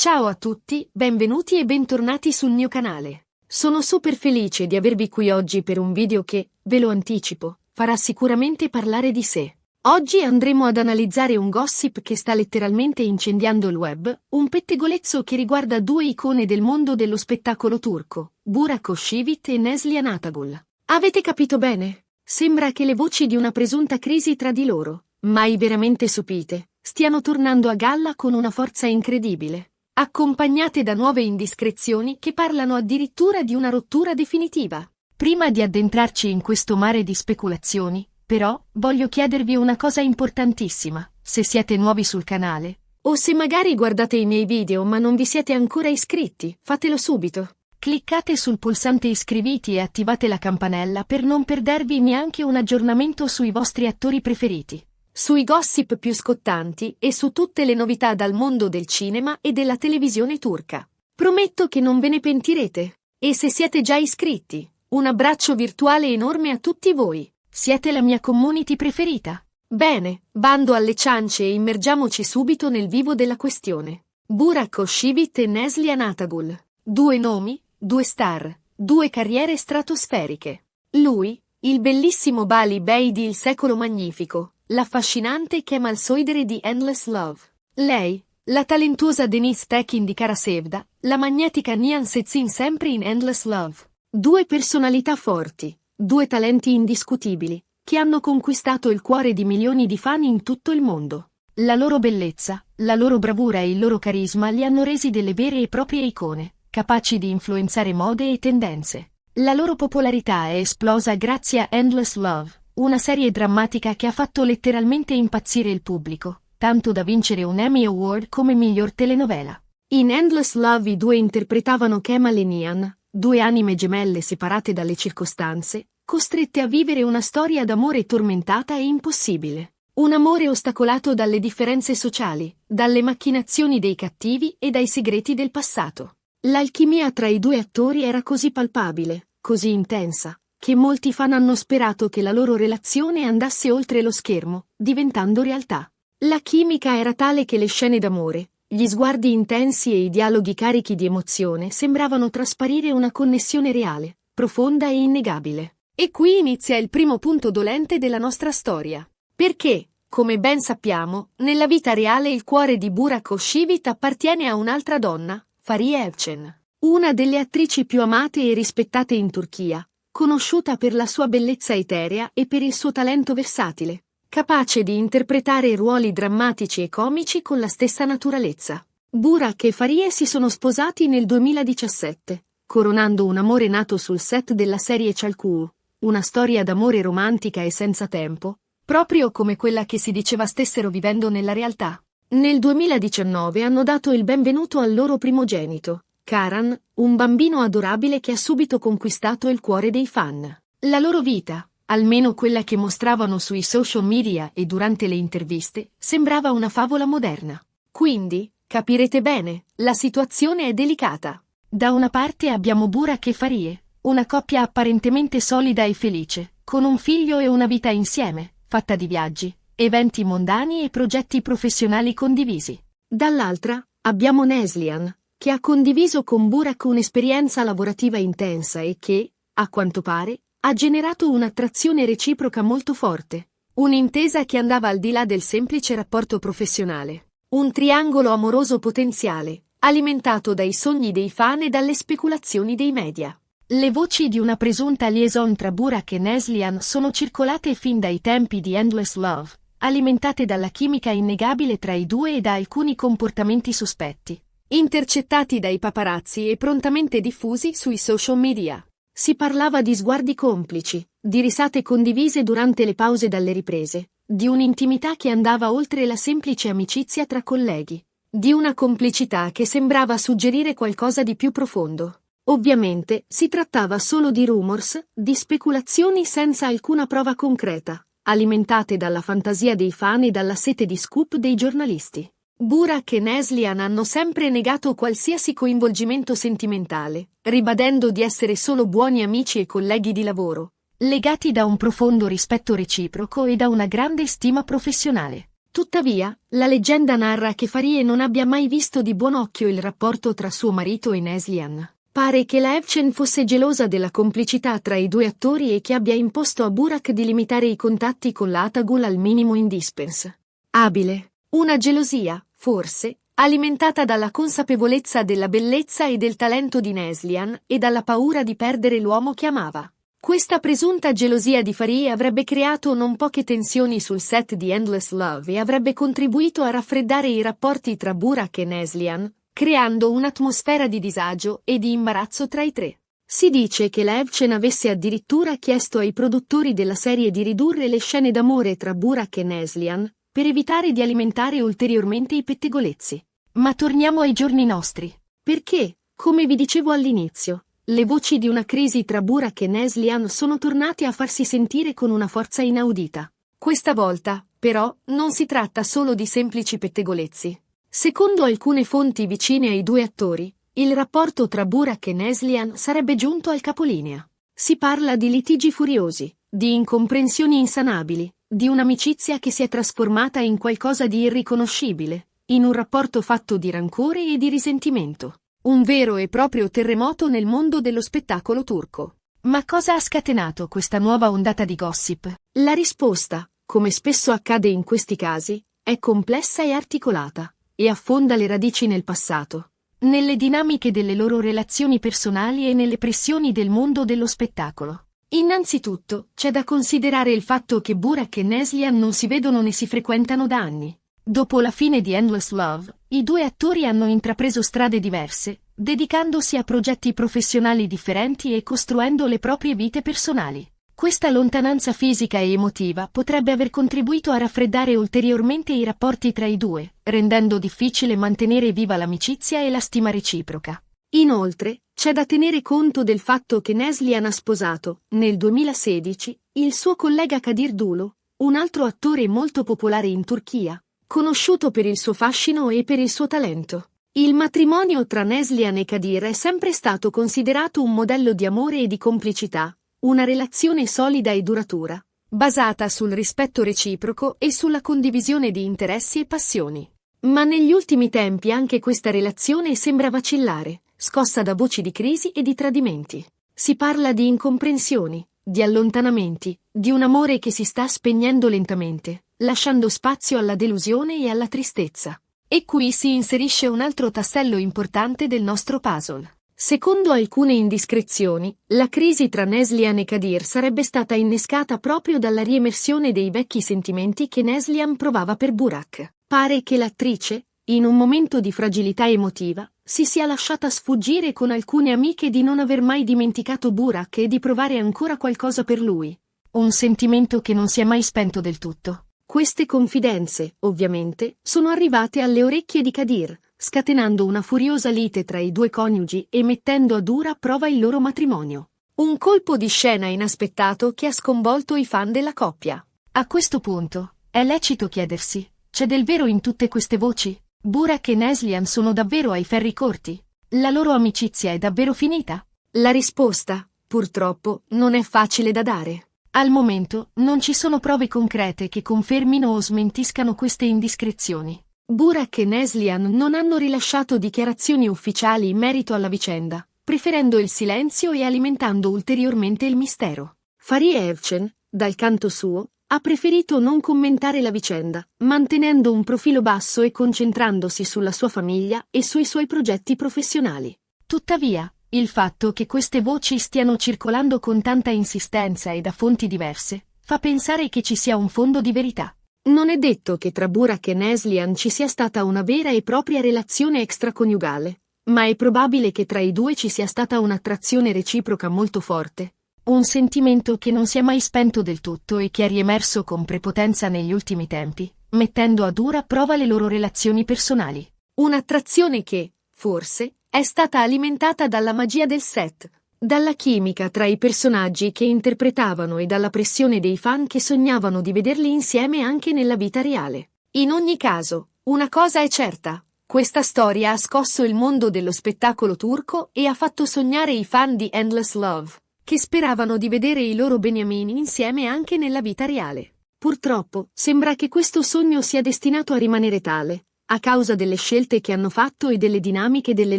Ciao a tutti, benvenuti e bentornati sul mio canale. Sono super felice di avervi qui oggi per un video che, ve lo anticipo, farà sicuramente parlare di sé. Oggi andremo ad analizzare un gossip che sta letteralmente incendiando il web, un pettegolezzo che riguarda due icone del mondo dello spettacolo turco, Burak Özçivit e Neslihan Atagul. Avete capito bene? Sembra che le voci di una presunta crisi tra di loro, mai veramente sopite, stiano tornando a galla con una forza incredibile, accompagnate da nuove indiscrezioni che parlano addirittura di una rottura definitiva. Prima di addentrarci in questo mare di speculazioni, però, voglio chiedervi una cosa importantissima: se siete nuovi sul canale, o se magari guardate i miei video ma non vi siete ancora iscritti, fatelo subito. Cliccate sul pulsante iscriviti e attivate la campanella per non perdervi neanche un aggiornamento sui vostri attori preferiti, sui gossip più scottanti e su tutte le novità dal mondo del cinema e della televisione turca. Prometto che non ve ne pentirete. E se siete già iscritti, un abbraccio virtuale enorme a tutti voi. Siete la mia community preferita. Bene, bando alle ciance e immergiamoci subito nel vivo della questione. Burak Özçivit e Neslihan Atagul. Due nomi, due star, due carriere stratosferiche. Lui, il bellissimo Bali Bey di Il secolo magnifico, l'affascinante Kemal Soydere di Endless Love. Lei, la talentuosa Deniz Tekin di Kara Sevda, la magnetica Nihan Sezin sempre in Endless Love. Due personalità forti, due talenti indiscutibili, che hanno conquistato il cuore di milioni di fan in tutto il mondo. La loro bellezza, la loro bravura e il loro carisma li hanno resi delle vere e proprie icone, capaci di influenzare mode e tendenze. La loro popolarità è esplosa grazie a Endless Love, una serie drammatica che ha fatto letteralmente impazzire il pubblico, tanto da vincere un Emmy Award come miglior telenovela. In Endless Love i due interpretavano Kemal e Nihan, due anime gemelle separate dalle circostanze, costrette a vivere una storia d'amore tormentata e impossibile. Un amore ostacolato dalle differenze sociali, dalle macchinazioni dei cattivi e dai segreti del passato. L'alchimia tra i due attori era così palpabile, così intensa, che molti fan hanno sperato che la loro relazione andasse oltre lo schermo, diventando realtà. La chimica era tale che le scene d'amore, gli sguardi intensi e i dialoghi carichi di emozione sembravano trasparire una connessione reale, profonda e innegabile. E qui inizia il primo punto dolente della nostra storia. Perché, come ben sappiamo, nella vita reale il cuore di Burak Özçivit appartiene a un'altra donna, Fariye Evcen, una delle attrici più amate e rispettate in Turchia, conosciuta per la sua bellezza eterea e per il suo talento versatile, capace di interpretare ruoli drammatici e comici con la stessa naturalezza. Burak e Fariye si sono sposati nel 2017, coronando un amore nato sul set della serie Çalku, una storia d'amore romantica e senza tempo, proprio come quella che si diceva stessero vivendo nella realtà. Nel 2019 hanno dato il benvenuto al loro primogenito, Karan, un bambino adorabile che ha subito conquistato il cuore dei fan. La loro vita, almeno quella che mostravano sui social media e durante le interviste, sembrava una favola moderna. Quindi, capirete bene, la situazione è delicata. Da una parte abbiamo Burak e Fariye, una coppia apparentemente solida e felice, con un figlio e una vita insieme, fatta di viaggi, eventi mondani e progetti professionali condivisi. Dall'altra, abbiamo Neslihan, che ha condiviso con Burak un'esperienza lavorativa intensa e che, a quanto pare, ha generato un'attrazione reciproca molto forte. Un'intesa che andava al di là del semplice rapporto professionale. Un triangolo amoroso potenziale, alimentato dai sogni dei fan e dalle speculazioni dei media. Le voci di una presunta liaison tra Burak e Neslihan sono circolate fin dai tempi di Endless Love, alimentate dalla chimica innegabile tra i due e da alcuni comportamenti sospetti, intercettati dai paparazzi e prontamente diffusi sui social media. Si parlava di sguardi complici, di risate condivise durante le pause dalle riprese, di un'intimità che andava oltre la semplice amicizia tra colleghi, di una complicità che sembrava suggerire qualcosa di più profondo. Ovviamente, si trattava solo di rumors, di speculazioni senza alcuna prova concreta, alimentate dalla fantasia dei fan e dalla sete di scoop dei giornalisti. Burak e Neslihan hanno sempre negato qualsiasi coinvolgimento sentimentale, ribadendo di essere solo buoni amici e colleghi di lavoro, legati da un profondo rispetto reciproco e da una grande stima professionale. Tuttavia, la leggenda narra che Fariye non abbia mai visto di buon occhio il rapporto tra suo marito e Neslihan. Pare che la Evcen fosse gelosa della complicità tra i due attori e che abbia imposto a Burak di limitare i contatti con la Atagul al minimo indispensabile. Una gelosia, forse, alimentata dalla consapevolezza della bellezza e del talento di Neslihan e dalla paura di perdere l'uomo che amava. Questa presunta gelosia di Fariye avrebbe creato non poche tensioni sul set di Endless Love e avrebbe contribuito a raffreddare i rapporti tra Burak e Neslihan, creando un'atmosfera di disagio e di imbarazzo tra i tre. Si dice che la Evcen avesse addirittura chiesto ai produttori della serie di ridurre le scene d'amore tra Burak e Neslihan, per evitare di alimentare ulteriormente i pettegolezzi. Ma torniamo ai giorni nostri. Perché, come vi dicevo all'inizio, le voci di una crisi tra Burak e Neslihan sono tornate a farsi sentire con una forza inaudita. Questa volta, però, non si tratta solo di semplici pettegolezzi. Secondo alcune fonti vicine ai due attori, il rapporto tra Burak e Neslihan sarebbe giunto al capolinea. Si parla di litigi furiosi, di incomprensioni insanabili, di un'amicizia che si è trasformata in qualcosa di irriconoscibile, in un rapporto fatto di rancore e di risentimento. Un vero e proprio terremoto nel mondo dello spettacolo turco. Ma cosa ha scatenato questa nuova ondata di gossip? La risposta, come spesso accade in questi casi, è complessa e articolata, e affonda le radici nel passato, nelle dinamiche delle loro relazioni personali e nelle pressioni del mondo dello spettacolo. Innanzitutto, c'è da considerare il fatto che Burak e Neslihan non si vedono né si frequentano da anni. Dopo la fine di Endless Love, i due attori hanno intrapreso strade diverse, dedicandosi a progetti professionali differenti e costruendo le proprie vite personali. Questa lontananza fisica e emotiva potrebbe aver contribuito a raffreddare ulteriormente i rapporti tra i due, rendendo difficile mantenere viva l'amicizia e la stima reciproca. Inoltre, c'è da tenere conto del fatto che Neslihan ha sposato, nel 2016, il suo collega Kadir Dulu, un altro attore molto popolare in Turchia, conosciuto per il suo fascino e per il suo talento. Il matrimonio tra Neslihan e Kadir è sempre stato considerato un modello di amore e di complicità, una relazione solida e duratura, basata sul rispetto reciproco e sulla condivisione di interessi e passioni. Ma negli ultimi tempi anche questa relazione sembra vacillare, scossa da voci di crisi e di tradimenti. Si parla di incomprensioni, di allontanamenti, di un amore che si sta spegnendo lentamente, lasciando spazio alla delusione e alla tristezza. E qui si inserisce un altro tassello importante del nostro puzzle. Secondo alcune indiscrezioni, la crisi tra Neslihan e Kadir sarebbe stata innescata proprio dalla riemersione dei vecchi sentimenti che Neslihan provava per Burak. Pare che l'attrice, in un momento di fragilità emotiva, si sia lasciata sfuggire con alcune amiche di non aver mai dimenticato Burak e di provare ancora qualcosa per lui. Un sentimento che non si è mai spento del tutto. Queste confidenze, ovviamente, sono arrivate alle orecchie di Kadir, scatenando una furiosa lite tra i due coniugi e mettendo a dura prova il loro matrimonio. Un colpo di scena inaspettato che ha sconvolto i fan della coppia. A questo punto, è lecito chiedersi, c'è del vero in tutte queste voci? Burak e Neslihan sono davvero ai ferri corti? La loro amicizia è davvero finita? La risposta, purtroppo, non è facile da dare. Al momento, non ci sono prove concrete che confermino o smentiscano queste indiscrezioni. Burak e Neslihan non hanno rilasciato dichiarazioni ufficiali in merito alla vicenda, preferendo il silenzio e alimentando ulteriormente il mistero. Fariye Evcen, dal canto suo, ha preferito non commentare la vicenda, mantenendo un profilo basso e concentrandosi sulla sua famiglia e sui suoi progetti professionali. Tuttavia, il fatto che queste voci stiano circolando con tanta insistenza e da fonti diverse, fa pensare che ci sia un fondo di verità. Non è detto che tra Burak e Neslihan ci sia stata una vera e propria relazione extraconiugale, ma è probabile che tra i due ci sia stata un'attrazione reciproca molto forte, un sentimento che non si è mai spento del tutto e che è riemerso con prepotenza negli ultimi tempi, mettendo a dura prova le loro relazioni personali. Un'attrazione che, forse, è stata alimentata dalla magia del set, dalla chimica tra i personaggi che interpretavano e dalla pressione dei fan che sognavano di vederli insieme anche nella vita reale. In ogni caso, una cosa è certa, questa storia ha scosso il mondo dello spettacolo turco e ha fatto sognare i fan di Endless Love, che speravano di vedere i loro beniamini insieme anche nella vita reale. Purtroppo, sembra che questo sogno sia destinato a rimanere tale, a causa delle scelte che hanno fatto e delle dinamiche delle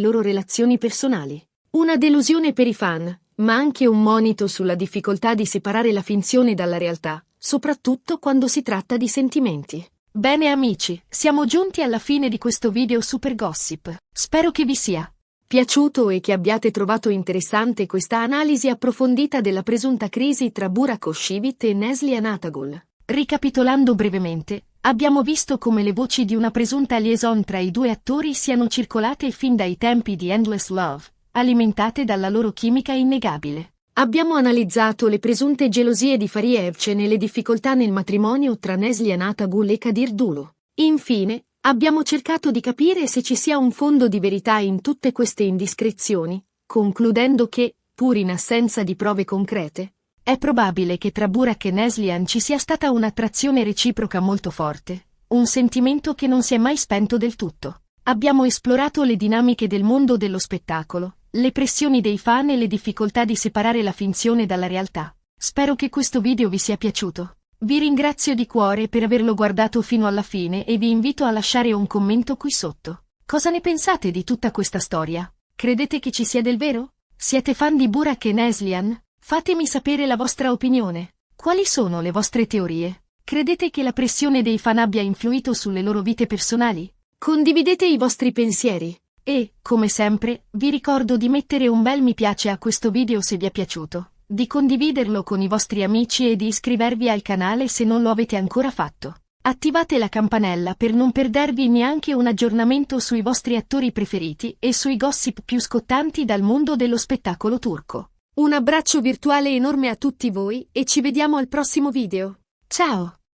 loro relazioni personali. Una delusione per i fan, ma anche un monito sulla difficoltà di separare la finzione dalla realtà, soprattutto quando si tratta di sentimenti. Bene amici, siamo giunti alla fine di questo video super gossip. Spero che vi sia piaciuto e che abbiate trovato interessante questa analisi approfondita della presunta crisi tra Burak Özçivit e Neslihan Atagul. Ricapitolando brevemente, abbiamo visto come le voci di una presunta liaison tra i due attori siano circolate fin dai tempi di Endless Love, alimentate dalla loro chimica innegabile. Abbiamo analizzato le presunte gelosie di Fahriye Evcen e le difficoltà nel matrimonio tra Neslihan Atagul e Kadir Dulu. Infine, abbiamo cercato di capire se ci sia un fondo di verità in tutte queste indiscrezioni, concludendo che, pur in assenza di prove concrete, è probabile che tra Burak e Neslihan ci sia stata un'attrazione reciproca molto forte, un sentimento che non si è mai spento del tutto. Abbiamo esplorato le dinamiche del mondo dello spettacolo, le pressioni dei fan e le difficoltà di separare la finzione dalla realtà. Spero che questo video vi sia piaciuto. Vi ringrazio di cuore per averlo guardato fino alla fine e vi invito a lasciare un commento qui sotto. Cosa ne pensate di tutta questa storia? Credete che ci sia del vero? Siete fan di Burak e Neslihan? Fatemi sapere la vostra opinione. Quali sono le vostre teorie? Credete che la pressione dei fan abbia influito sulle loro vite personali? Condividete i vostri pensieri. E, come sempre, vi ricordo di mettere un bel mi piace a questo video se vi è piaciuto, di condividerlo con i vostri amici e di iscrivervi al canale se non lo avete ancora fatto. Attivate la campanella per non perdervi neanche un aggiornamento sui vostri attori preferiti e sui gossip più scottanti dal mondo dello spettacolo turco. Un abbraccio virtuale enorme a tutti voi e ci vediamo al prossimo video. Ciao!